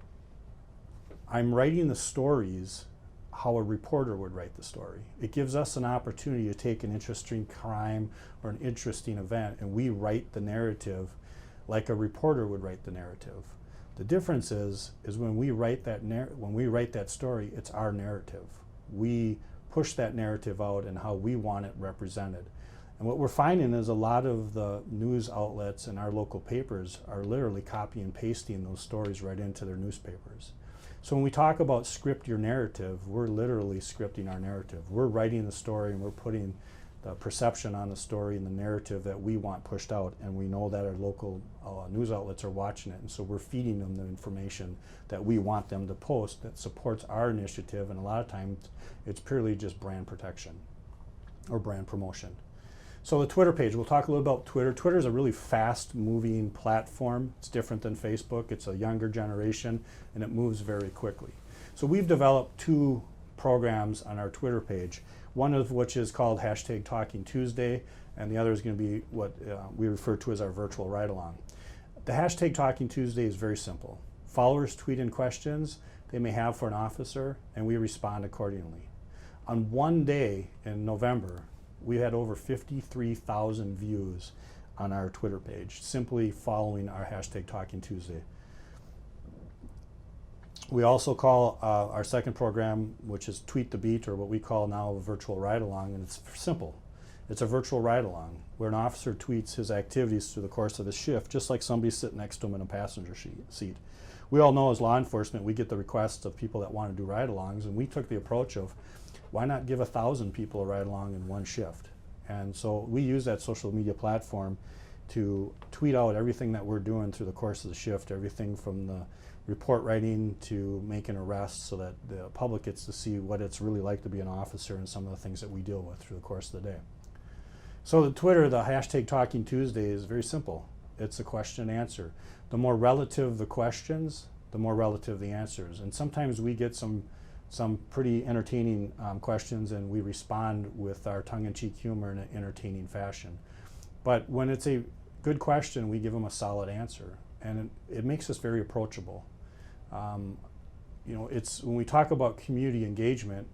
I'm writing the stories how a reporter would write the story. It gives us an opportunity to take an interesting crime or an interesting event, and we write the narrative like a reporter would write the narrative. The difference is when we write that story, it's our narrative. We push that narrative out and how we want it represented. And what we're finding is a lot of the news outlets and our local papers are literally copy and pasting those stories right into their newspapers. So when we talk about script your narrative, we're literally scripting our narrative. We're writing the story, and we're putting the perception on the story and the narrative that we want pushed out, and we know that our local news outlets are watching it, and so we're feeding them the information that we want them to post that supports our initiative, and a lot of times it's purely just brand protection or brand promotion. So the Twitter page, we'll talk a little about Twitter. Twitter is a really fast-moving platform. It's different than Facebook. It's a younger generation, and it moves very quickly. So we've developed 2 programs on our Twitter page, one of which is called #TalkingTuesday, and the other is going to be what we refer to as our virtual ride-along. The #TalkingTuesday is very simple. Followers tweet in questions they may have for an officer, and we respond accordingly. On one day in November, we had over 53,000 views on our Twitter page, simply following our #TalkingTuesday. We also call our second program, which is Tweet the Beat, or what we call now a virtual ride-along, and it's simple. It's a virtual ride-along where an officer tweets his activities through the course of his shift, just like somebody sitting next to him in a passenger seat. We all know as law enforcement, we get the requests of people that want to do ride-alongs, and we took the approach of, why not give 1,000 people a ride-along in one shift? And so we use that social media platform to tweet out everything that we're doing through the course of the shift, everything from the report writing to making arrests, so that the public gets to see what it's really like to be an officer and some of the things that we deal with through the course of the day. So the Twitter, the #TalkingTuesday is very simple. It's a question and answer. The more relative the questions, the more relative the answers. And sometimes we get some pretty entertaining questions, and we respond with our tongue-in-cheek humor in an entertaining fashion. But when it's a good question, we give them a solid answer, and it makes us very approachable. You know, it's when we talk about community engagement,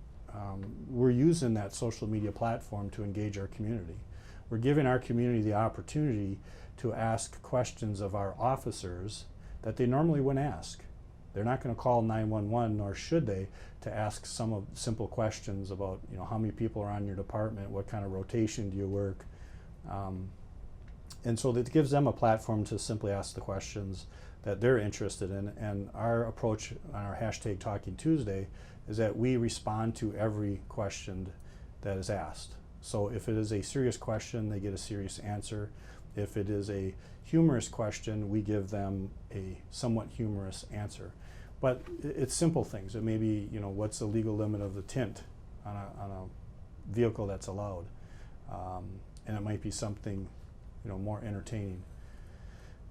we're using that social media platform to engage our community. We're giving our community the opportunity to ask questions of our officers that they normally wouldn't ask. They're not going to call 911, nor should they, to ask some simple questions about, you know, how many people are on your department, what kind of rotation do you work, and so that gives them a platform to simply ask the questions that they're interested in. And our approach on our #TalkingTuesday is that we respond to every question that is asked. So if it is a serious question, they get a serious answer. If it is a humorous question, we give them a somewhat humorous answer. But it's simple things. It may be, what's the legal limit of the tint on a vehicle that's allowed? And it might be something, more entertaining.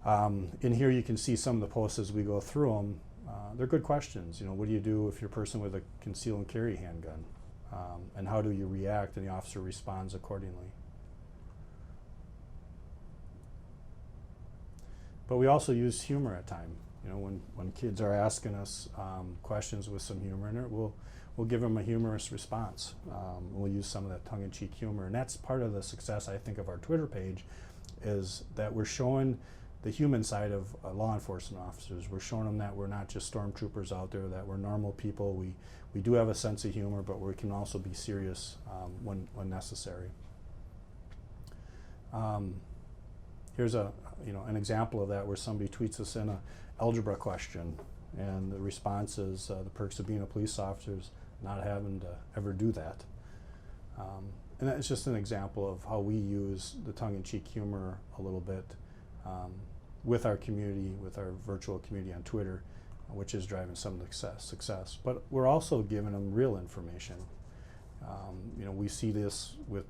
In here you can see some of the posts as we go through them. They're good questions. What do you do if you're a person with a conceal and carry handgun? And how do you react? And the officer responds accordingly. But we also use humor at times. When kids are asking us questions with some humor in it, we'll give them a humorous response. We'll use some of that tongue-in-cheek humor, and that's part of the success, I think, of our Twitter page, is that we're showing the human side of law enforcement officers. We're showing them that we're not just stormtroopers out there, that we're normal people. We do have a sense of humor, but we can also be serious when necessary. Here's an example of that, where somebody tweets us in a algebra question, and the response is the perks of being a police officer is not having to ever do that. And that's just an example of how we use the tongue-in-cheek humor a little bit with our community, with our virtual community on Twitter, which is driving some success. But we're also giving them real information. We see this with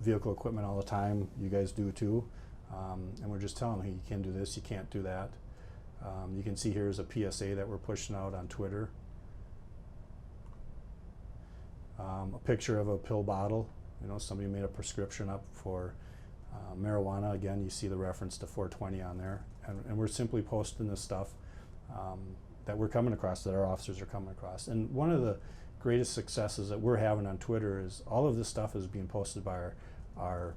vehicle equipment all the time. You guys do too. And we're just telling them, hey, you can do this, you can't do that. You can see here's a PSA that we're pushing out on Twitter. A picture of a pill bottle. Somebody made a prescription up for marijuana. Again, you see the reference to 420 on there. And we're simply posting this stuff that we're coming across, that our officers are coming across. And one of the greatest successes that we're having on Twitter is all of this stuff is being posted by our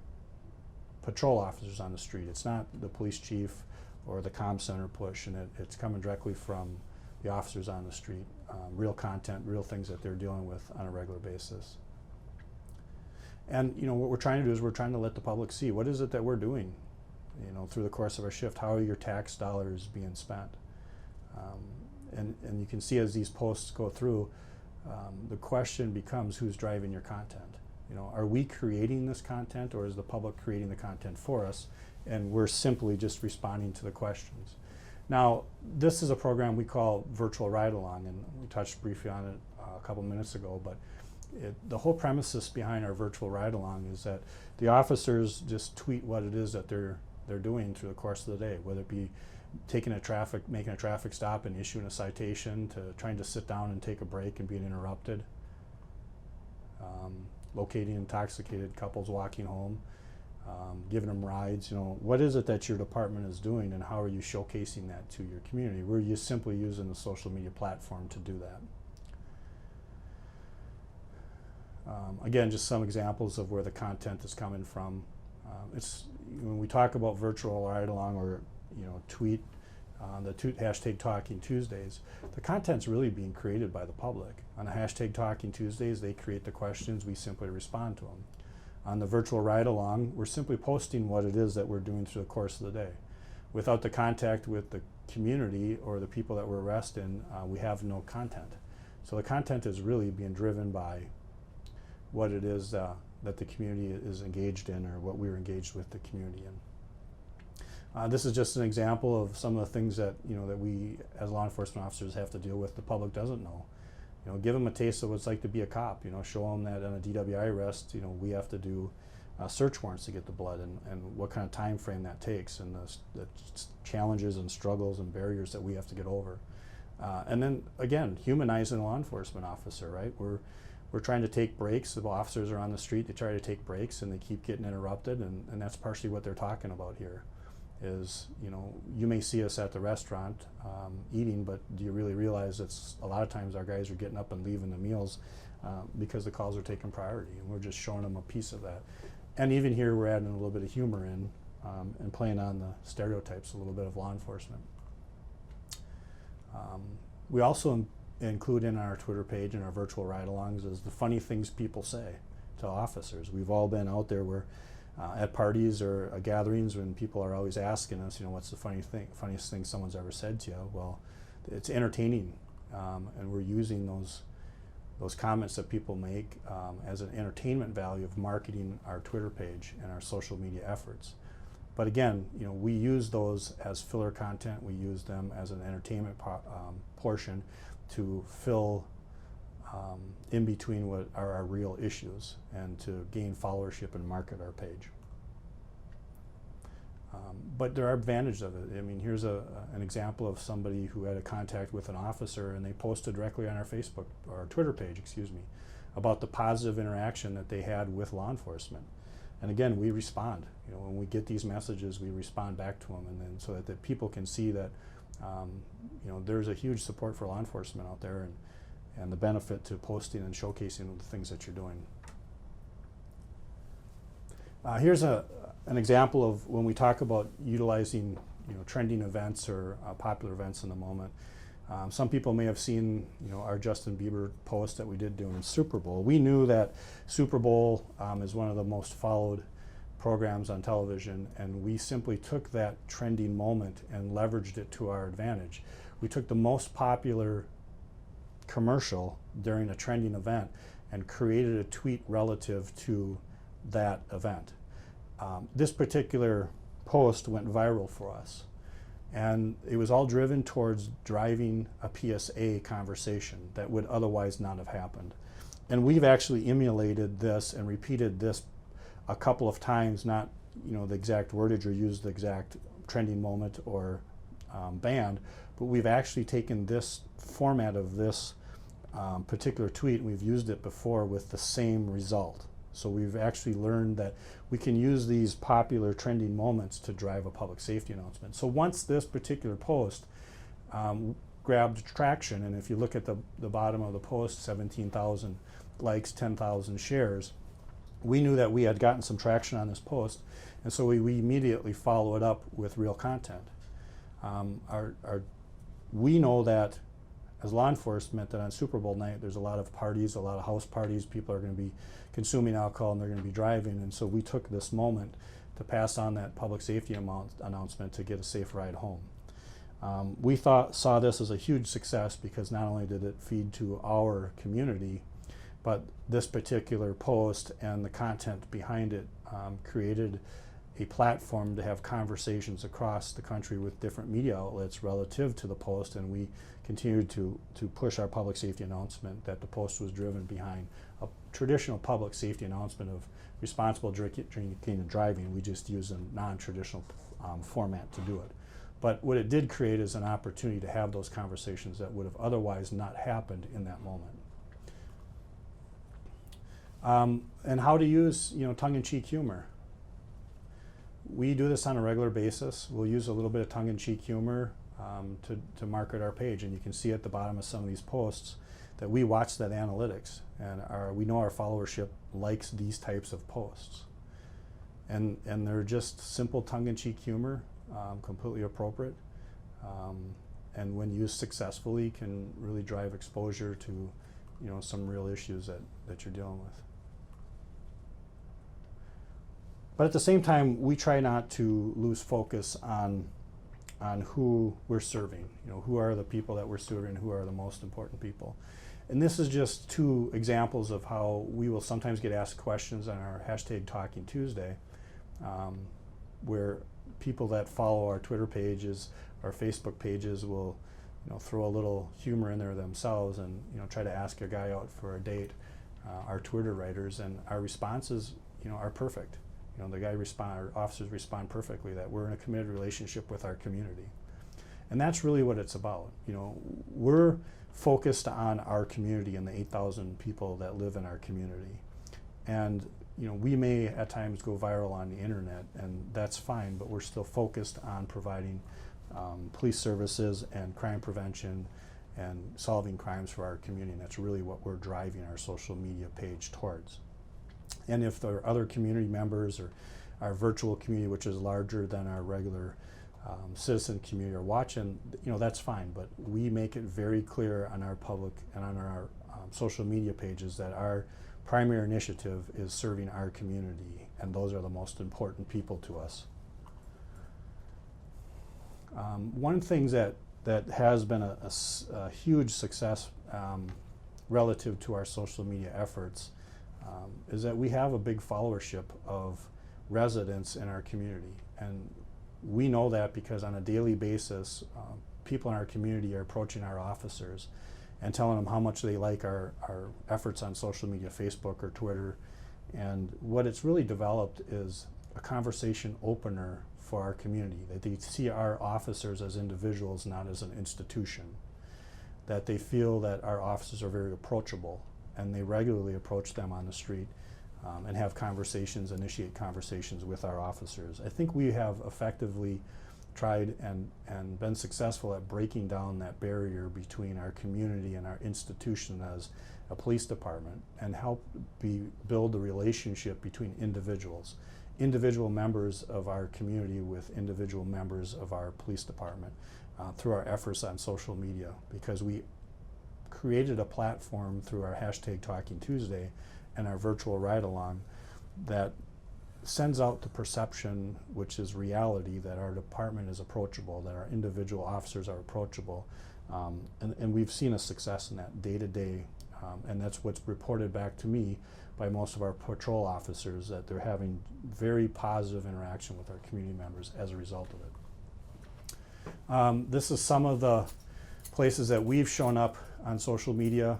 patrol officers on the street. It's not the police chief or the comm center push, and it's coming directly from the officers on the street. Real content, real things that they're dealing with on a regular basis. And what we're trying to do is we're trying to let the public see what is it that we're doing, through the course of our shift. How are your tax dollars being spent? And you can see as these posts go through, the question becomes, who's driving your content? Are we creating this content, or is the public creating the content for us, and we're simply just responding to the questions? Now, this is a program we call Virtual Ride Along, and we touched briefly on it a couple minutes ago, but the whole premises behind our Virtual Ride Along is that the officers just tweet what it is that they're doing through the course of the day, whether it be making a traffic stop and issuing a citation, to trying to sit down and take a break and being interrupted, locating intoxicated couples walking home, giving them rides. What is it that your department is doing, and how are you showcasing that to your community? We're just simply using the social media platform to do that. Again, just some examples of where the content is coming from. It's when we talk about virtual ride along, or tweet the hashtag Talking Tuesdays, the content's really being created by the public. On the hashtag Talking Tuesdays, they create the questions, we simply respond to them. On the virtual ride along, we're simply posting what it is that we're doing through the course of the day. Without the contact with the community or the people that we're arresting, we have no content. So the content is really being driven by what it is that the community is engaged in, or what we're engaged with the community in. This is just an example of some of the things that that we as law enforcement officers have to deal with. The public doesn't know. Give them a taste of what it's like to be a cop. Show them that on a DWI arrest, we have to do search warrants to get the blood, and what kind of time frame that takes, and the challenges and struggles and barriers that we have to get over. And then again, humanizing a law enforcement officer, right? We're trying to take breaks. The officers are on the street, they try to take breaks, and they keep getting interrupted, and that's partially what they're talking about here. Is, you may see us at the restaurant eating, but do you really realize it's a lot of times our guys are getting up and leaving the meals because the calls are taking priority, and we're just showing them a piece of that. And even here we're adding a little bit of humor in and playing on the stereotypes a little bit of law enforcement. We also include in our Twitter page and our virtual ride-alongs is the funny things people say to officers. We've all been out there where at parties or gatherings when people are always asking us, what's the funniest thing someone's ever said to you? Well, it's entertaining, and we're using those comments that people make as an entertainment value of marketing our Twitter page and our social media efforts. But again, we use those as filler content. We use them as an entertainment portion to fill in between what are our real issues and to gain followership and market our page. But there are advantages of it. I mean, here's an example of somebody who had a contact with an officer, and they posted directly on our Facebook or Twitter page, about the positive interaction that they had with law enforcement. And again, we respond. When we get these messages, we respond back to them, and then so that people can see that there's a huge support for law enforcement out there, and the benefit to posting and showcasing the things that you're doing. Here's an example of when we talk about utilizing trending events or popular events in the moment. Some people may have seen our Justin Bieber post that we did during Super Bowl. We knew that Super Bowl is one of the most followed programs on television, and we simply took that trending moment and leveraged it to our advantage. We took the most popular commercial during a trending event and created a tweet relative to that event. This particular post went viral for us, and it was all driven towards driving a PSA conversation that would otherwise not have happened. And we've actually emulated this and repeated this a couple of times, not the exact wordage or used the exact trending moment or band, but we've actually taken this format of this particular tweet and we've used it before with the same result. So we've actually learned that we can use these popular trending moments to drive a public safety announcement. So once this particular post grabbed traction, and if you look at the bottom of the post, 17,000 likes, 10,000 shares, we knew that we had gotten some traction on this post, and so we immediately follow it up with real content. We know that as law enforcement that on Super Bowl night there's a lot of parties, a lot of house parties, people are going to be consuming alcohol and they're going to be driving, and so we took this moment to pass on that public safety announcement to get a safe ride home. We saw this as a huge success because not only did it feed to our community, but this particular post and the content behind it created a platform to have conversations across the country with different media outlets relative to the post, and we continued to push our public safety announcement that the post was driven behind a traditional public safety announcement of responsible drinking and driving. We just used a non-traditional format to do it. But what it did create is an opportunity to have those conversations that would have otherwise not happened in that moment. And how to use tongue-in-cheek humor. We do this on a regular basis. We'll use a little bit of tongue-in-cheek humor to market our page, and you can see at the bottom of some of these posts that we watch that analytics, and we know our followership likes these types of posts. And they're just simple tongue-in-cheek humor, completely appropriate, and when used successfully can really drive exposure to some real issues that you're dealing with. But at the same time, we try not to lose focus on who we're serving. Who are the people that we're serving, who are the most important people. And this is just two examples of how we will sometimes get asked questions on our hashtag Talking Tuesday, where people that follow our Twitter pages, our Facebook pages will throw a little humor in there themselves and try to ask a guy out for a date, our Twitter writers, and our responses are perfect. Our officers respond perfectly that we're in a committed relationship with our community. And that's really what it's about. We're focused on our community and the 8,000 people that live in our community. And we may at times go viral on the internet, and that's fine, but we're still focused on providing police services and crime prevention and solving crimes for our community. And that's really what we're driving our social media page towards. And if there are other community members or our virtual community, which is larger than our regular citizen community, are watching, that's fine. But we make it very clear on our public and on our social media pages that our primary initiative is serving our community, and those are the most important people to us. One thing that has been a huge success relative to our social media efforts is that we have a big followership of residents in our community. And we know that because on a daily basis, people in our community are approaching our officers and telling them how much they like our efforts on social media, Facebook or Twitter. And what it's really developed is a conversation opener for our community, that they see our officers as individuals, not as an institution, that they feel that our officers are very approachable, and they regularly approach them on the street and have conversations, initiate conversations with our officers. I think we have effectively tried and been successful at breaking down that barrier between our community and our institution as a police department, and help build the relationship between individual members of our community with individual members of our police department through our efforts on social media, because we created a platform through our hashtag Talking Tuesday and our virtual ride-along that sends out the perception, which is reality, that our department is approachable, that our individual officers are approachable, and we've seen a success in that day to day, and that's what's reported back to me by most of our patrol officers, that they're having very positive interaction with our community members as a result of it. This is some of the places that we've shown up on social media.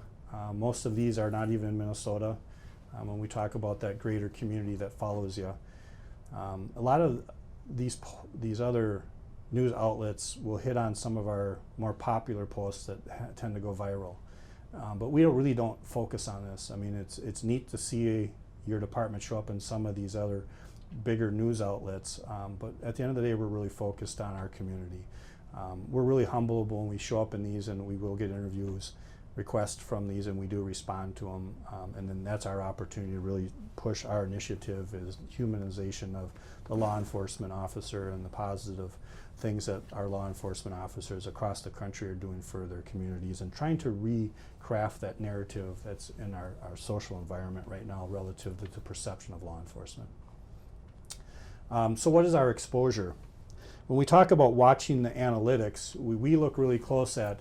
Most of these are not even in Minnesota. When we talk about that greater community that follows you, a lot of these other news outlets will hit on some of our more popular posts that tend to go viral, but we really don't focus on this. I mean, it's neat to see your department show up in some of these other bigger news outlets, but at the end of the day, we're really focused on our community. We're really humble when we show up in these, and we will get interviews requests from these, and we do respond to them, and then that's our opportunity to really push our initiative, is humanization of the law enforcement officer and the positive things that our law enforcement officers across the country are doing for their communities, and trying to recraft that narrative that's in our social environment right now relative to the perception of law enforcement. So what is our exposure? When we talk about watching the analytics, we look really close at,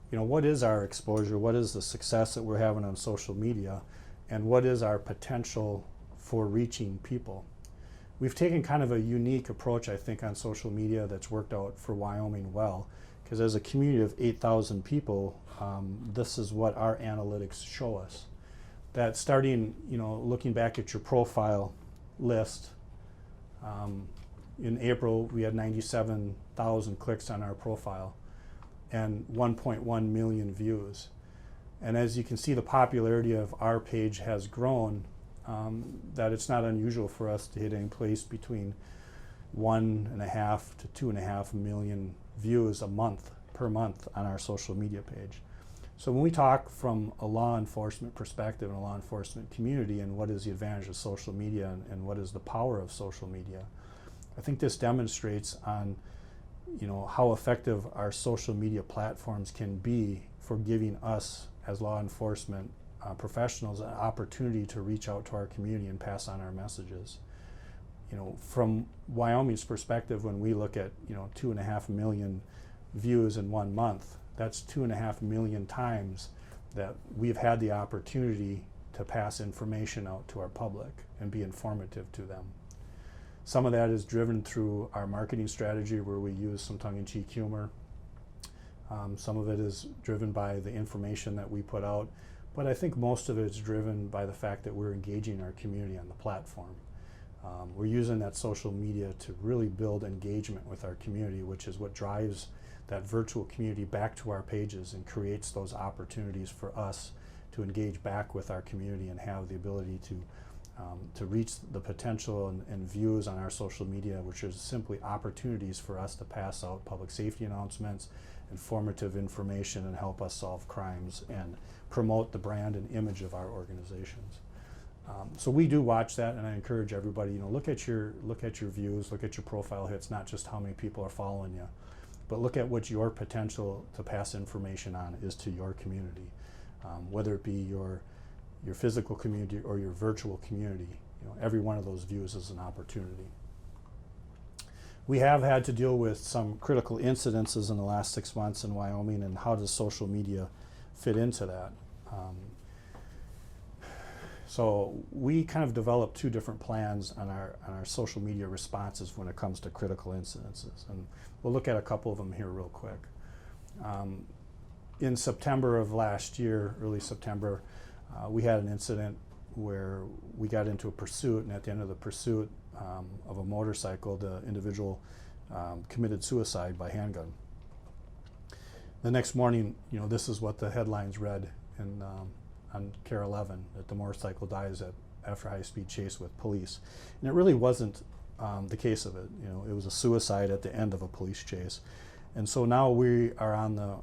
what is our exposure? What is the success that we're having on social media? And what is our potential for reaching people? We've taken kind of a unique approach, I think, on social media that's worked out for Wyoming well, because as a community of 8,000 people, this is what our analytics show us. That starting, looking back at your profile list, in April we had 97,000 clicks on our profile and 1.1 million views. And as you can see, the popularity of our page has grown, that it's not unusual for us to hit any place between 1.5 to 2.5 million views per month on our social media page. So when we talk from a law enforcement perspective and a law enforcement community, and what is the advantage of social media and what is the power of social media, I think this demonstrates on how effective our social media platforms can be for giving us as law enforcement professionals an opportunity to reach out to our community and pass on our messages. From Wyoming's perspective, when we look at 2.5 million views in 1 month, that's 2.5 million times that we've had the opportunity to pass information out to our public and be informative to them. Some of that is driven through our marketing strategy, where we use some tongue-in-cheek humor. Some of it is driven by the information that we put out, but I think most of it is driven by the fact that we're engaging our community on the platform. We're using that social media to really build engagement with our community, which is what drives that virtual community back to our pages and creates those opportunities for us to engage back with our community and have the ability to reach the potential and views on our social media, which is simply opportunities for us to pass out public safety announcements, informative information, and help us solve crimes and promote the brand and image of our organizations. So we do watch that, and I encourage everybody, look at your views, look at your profile hits, not just how many people are following you, but look at what your potential to pass information on is to your community, whether it be your physical community or your virtual community. Every one of those views is an opportunity. We have had to deal with some critical incidences in the last 6 months in Wyoming, and how does social media fit into that? So we kind of developed two different plans on our social media responses when it comes to critical incidences, and we'll look at a couple of them here real quick. In September of last year, early September, we had an incident where we got into a pursuit, and at the end of the pursuit of a motorcycle, the individual committed suicide by handgun. The next morning, this is what the headlines read on KARE 11, that the motorcycle dies after high-speed chase with police. And it really wasn't the case of it. It was a suicide at the end of a police chase. And so now we are on the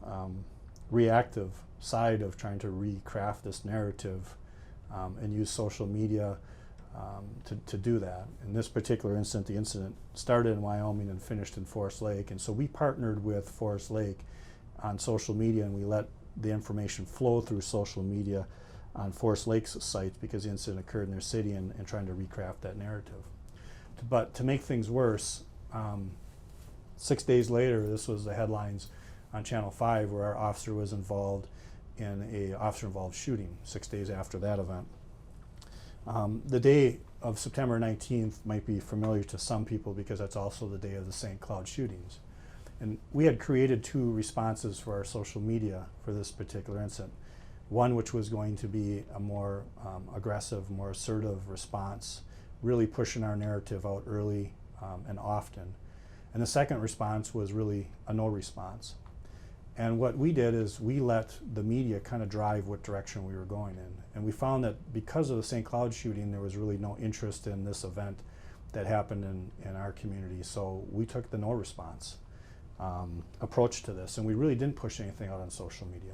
reactive side of trying to recraft this narrative and use social media to do that. In this particular incident, the incident started in Wyoming and finished in Forest Lake. And so we partnered with Forest Lake on social media, and we let the information flow through social media on Forest Lake's sites because the incident occurred in their city, and trying to recraft that narrative. But to make things worse, 6 days later, this was the headlines on Channel 5 where our officer was involved in a officer-involved shooting 6 days after that event. The day of September 19th might be familiar to some people because that's also the day of the St. Cloud shootings. And we had created two responses for our social media for this particular incident. One which was going to be a more aggressive, more assertive response, really pushing our narrative out early and often. And the second response was really a no response. And what we did is we let the media kind of drive what direction we were going in. And we found that because of the St. Cloud shooting, there was really no interest in this event that happened in our community. So we took the no response approach to this, and we really didn't push anything out on social media.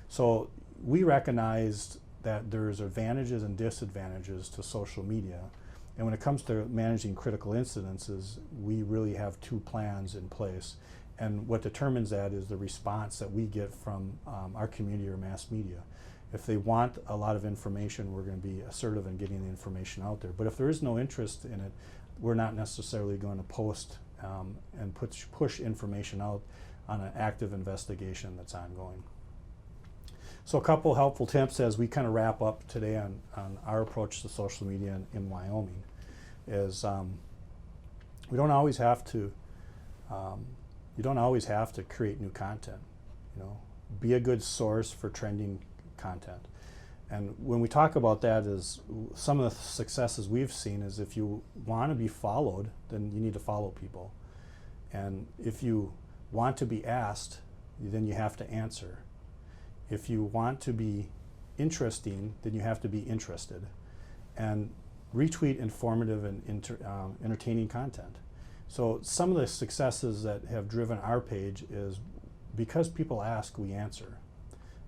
So we recognized that there's advantages and disadvantages to social media. And when it comes to managing critical incidences, we really have two plans in place. And what determines that is the response that we get from our community or mass media. If they want a lot of information, we're going to be assertive in getting the information out there. But if there is no interest in it, we're not necessarily going to post and push information out on an active investigation that's ongoing. So a couple helpful tips as we kind of wrap up today on our approach to social media in Wyoming is we don't always have to you don't always have to create new content. Be a good source for trending content. And when we talk about that, is some of the successes we've seen is if you want to be followed, then you need to follow people. And if you want to be asked, then you have to answer. If you want to be interesting, then you have to be interested. And retweet informative and entertaining content. So some of the successes that have driven our page is because people ask, we answer.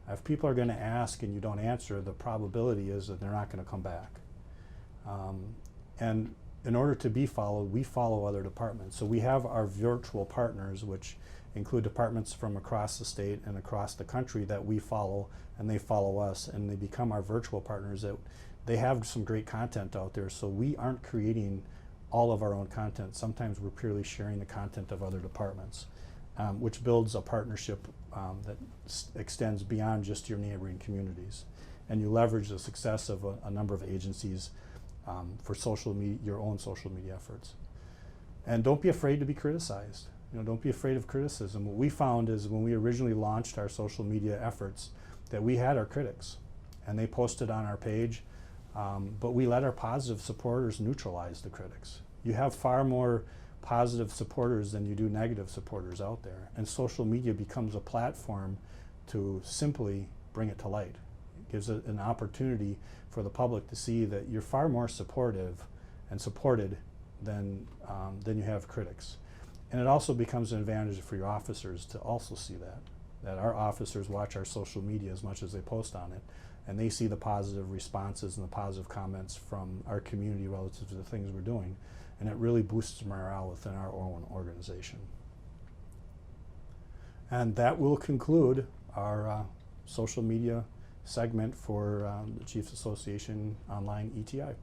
If people are going to ask and you don't answer, the probability is that they're not going to come back. And in order to be followed, we follow other departments. So we have our virtual partners, which include departments from across the state and across the country that we follow, and they follow us, and they become our virtual partners. That they have some great content out there, so we aren't creating all of our own content. Sometimes we're purely sharing the content of other departments, which builds a partnership that extends beyond just your neighboring communities. And you leverage the success of a number of agencies for social media, your own social media efforts. And don't be afraid to be criticized. Don't be afraid of criticism. What we found is when we originally launched our social media efforts that we had our critics, and they posted on our page, but we let our positive supporters neutralize the critics. You have far more positive supporters than you do negative supporters out there. And social media becomes a platform to simply bring it to light. It gives it an opportunity for the public to see that you're far more supportive and supported than you have critics. And it also becomes an advantage for your officers to also see that our officers watch our social media as much as they post on it, and they see the positive responses and the positive comments from our community relative to the things we're doing, and it really boosts morale within our own organization. And that will conclude our social media segment for the Chiefs Association Online ETI.